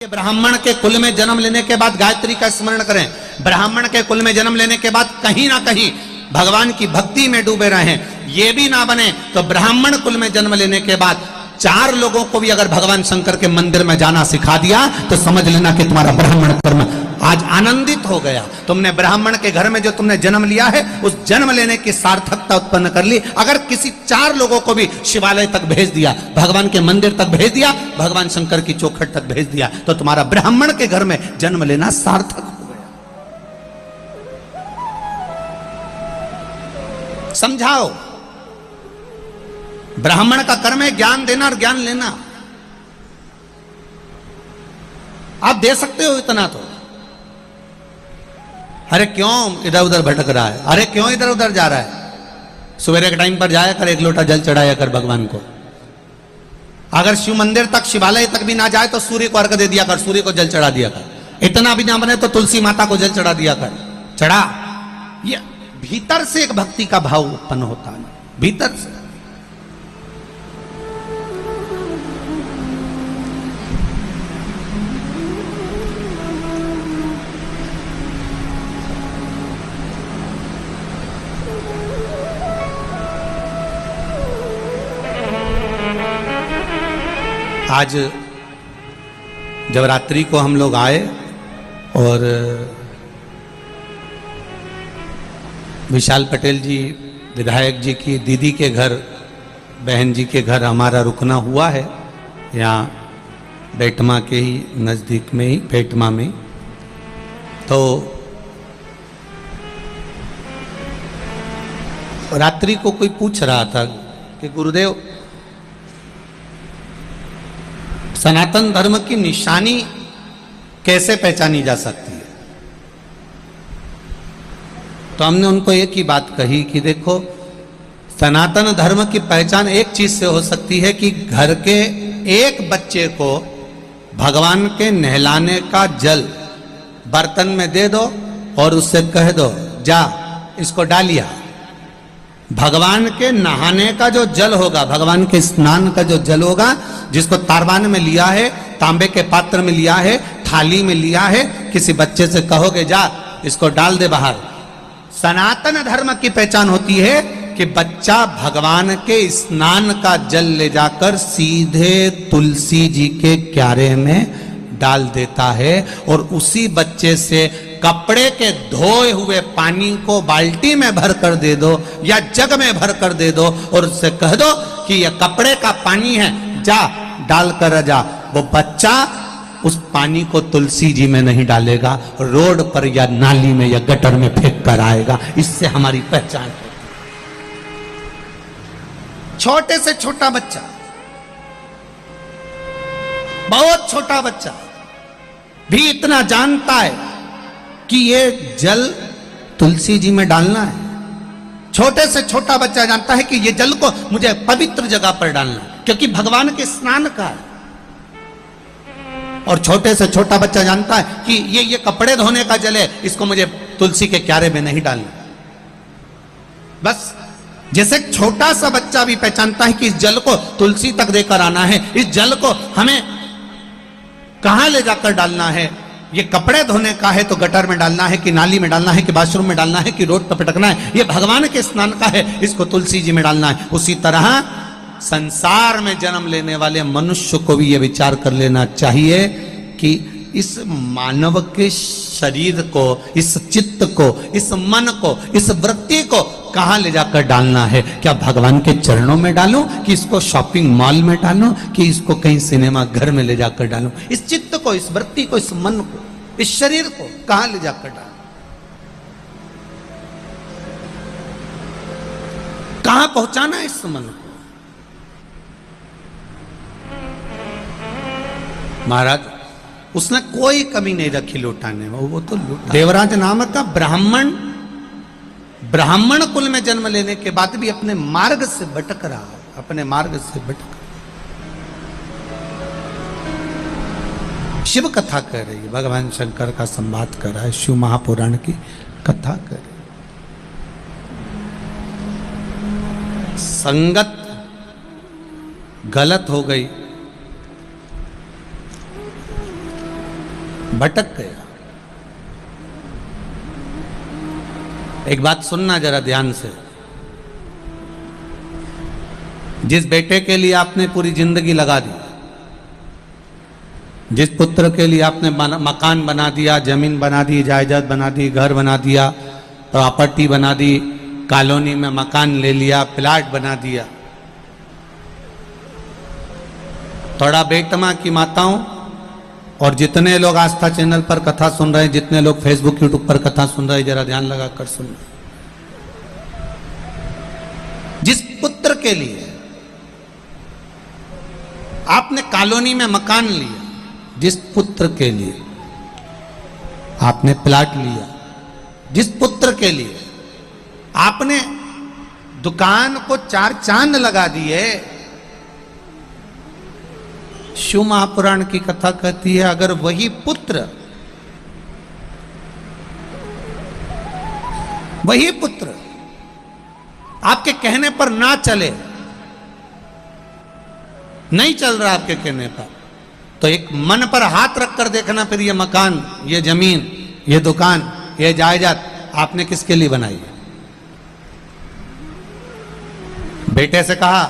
ब्राह्मण के कुल में जन्म लेने के बाद गायत्री का स्मरण करें। ब्राह्मण के कुल में जन्म लेने के बाद कहीं ना कहीं भगवान की भक्ति में डूबे रहें। ये भी ना बने तो ब्राह्मण कुल में जन्म लेने के बाद 4 लोगों को भी अगर भगवान शंकर के मंदिर में जाना सिखा दिया तो समझ लेना कि तुम्हारा ब्राह्मण कर्म आज आनंदित हो गया। तुमने ब्राह्मण के घर में जो तुमने जन्म लिया है उस जन्म लेने की सार्थकता उत्पन्न कर ली। अगर किसी 4 लोगों को भी शिवालय तक भेज दिया, भगवान के मंदिर तक भेज दिया, भगवान शंकर की चौखट तक भेज दिया तो तुम्हारा ब्राह्मण के घर में जन्म लेना सार्थक हो गया। समझाओ, ब्राह्मण का कर्म है ज्ञान देना और ज्ञान लेना। आप दे सकते हो इतना तो। अरे क्यों इधर उधर भटक रहा है, अरे क्यों इधर उधर जा रहा है। सवेरे के टाइम पर जाया कर, 1 लोटा जल चढ़ाया कर भगवान को। अगर शिव मंदिर तक शिवालय तक भी ना जाए तो सूर्य को अर्घ दे दिया कर, सूर्य को जल चढ़ा दिया कर। इतना भी ना बने तो तुलसी माता को जल चढ़ा दिया कर। चढ़ा, ये भीतर से एक भक्ति का भाव उत्पन्न होता है, भीतर से। आज जब रात्रि को हम लोग आए और विशाल पटेल जी विधायक जी की दीदी के घर, बहन जी के घर हमारा रुकना हुआ है, यहाँ बेटमा के ही नज़दीक में ही, बेटमा में। तो रात्रि को कोई पूछ रहा था कि गुरुदेव सनातन धर्म की निशानी कैसे पहचानी जा सकती है। तो हमने उनको एक ही बात कही कि देखो, सनातन धर्म की पहचान एक चीज से हो सकती है कि घर के एक बच्चे को भगवान के नहलाने का जल बर्तन में दे दो और उससे कह दो जा इसको डालिया। भगवान के नहाने का जो जल होगा, भगवान के स्नान का जो जल होगा, जिसको तारबान में लिया है, तांबे के पात्र में लिया है, थाली में लिया है, किसी बच्चे से कहोगे जा इसको डाल दे बाहर। सनातन धर्म की पहचान होती है कि बच्चा भगवान के स्नान का जल ले जाकर सीधे तुलसी जी के क्यारे में डाल देता है और उसी बच्चे से कपड़े के धोए हुए पानी को बाल्टी में भर कर दे दो या जग में भर कर दे दो और उससे कह दो कि यह कपड़े का पानी है, जा डाल कर जा। वो बच्चा उस पानी को तुलसी जी में नहीं डालेगा, रोड पर या नाली में या गटर में फेंक कर आएगा। इससे हमारी पहचान होती है। छोटे से छोटा बच्चा, बहुत छोटा बच्चा भी इतना जानता है कि ये जल तुलसी जी में डालना है। छोटे से छोटा बच्चा जानता है कि ये जल को मुझे पवित्र जगह पर डालना है क्योंकि भगवान के स्नान का है। और छोटे से छोटा बच्चा जानता है कि ये कपड़े धोने का जल है, इसको मुझे तुलसी के क्यारे में नहीं डालना। बस जैसे छोटा सा बच्चा भी पहचानता है कि इस जल को तुलसी तक देकर आना है, इस जल को हमें कहां ले जाकर डालना है, ये कपड़े धोने का है तो गटर में डालना है कि नाली में डालना है कि बाथरूम में डालना है कि रोड पर पटकना है, ये भगवान के स्नान का है, इसको तुलसी जी में डालना है। उसी तरह संसार में जन्म लेने वाले मनुष्य को भी ये विचार कर लेना चाहिए कि इस मानव के शरीर को, इस चित्त को, इस मन को, इस वृत्ति को कहां ले जाकर डालना है। क्या भगवान के चरणों में डालूं कि इसको शॉपिंग मॉल में डालूं कि इसको कहीं सिनेमा घर में ले जाकर डालूं। इस चित्त को, इस वृत्ति को, इस मन को, इस शरीर को कहां ले जाकर डालूं, कहां पहुंचाना है इस मन को। महाराज उसने कोई कमी नहीं रखी लौटाने में, वो तो लौटा। देवराज नामक का ब्राह्मण कुल में जन्म लेने के बाद भी अपने मार्ग से भटक रहा, अपने मार्ग से भटक। शिव कथा कर रही है, भगवान शंकर का संवाद कर रहा है, शिव महापुराण की कथा कर रही है। संगत गलत हो गई भटक गया। एक बात सुनना जरा ध्यान से, जिस बेटे के लिए आपने पूरी जिंदगी लगा दी, जिस पुत्र के लिए आपने मकान बना दिया, जमीन बना दी, जायदाद बना दी, घर बना दिया, प्रॉपर्टी बना दी, कॉलोनी में मकान ले लिया, प्लाट बना दिया, थोड़ा बेटमा की माताओं और जितने लोग आस्था चैनल पर कथा सुन रहे हैं, जितने लोग फेसबुक यूट्यूब पर कथा सुन रहे हैं, जरा ध्यान लगाकर सुन। जिस पुत्र के लिए आपने कॉलोनी में मकान लिया, जिस पुत्र के लिए आपने प्लाट लिया, जिस पुत्र के लिए आपने दुकान को 4 चांद लगा दिए, शिव महापुराण की कथा कहती है अगर वही पुत्र आपके कहने पर ना चले, नहीं चल रहा आपके कहने पर, तो एक मन पर हाथ रखकर देखना फिर ये मकान, ये जमीन, ये दुकान, ये जायदाद आपने किसके लिए बनाई है। बेटे से कहा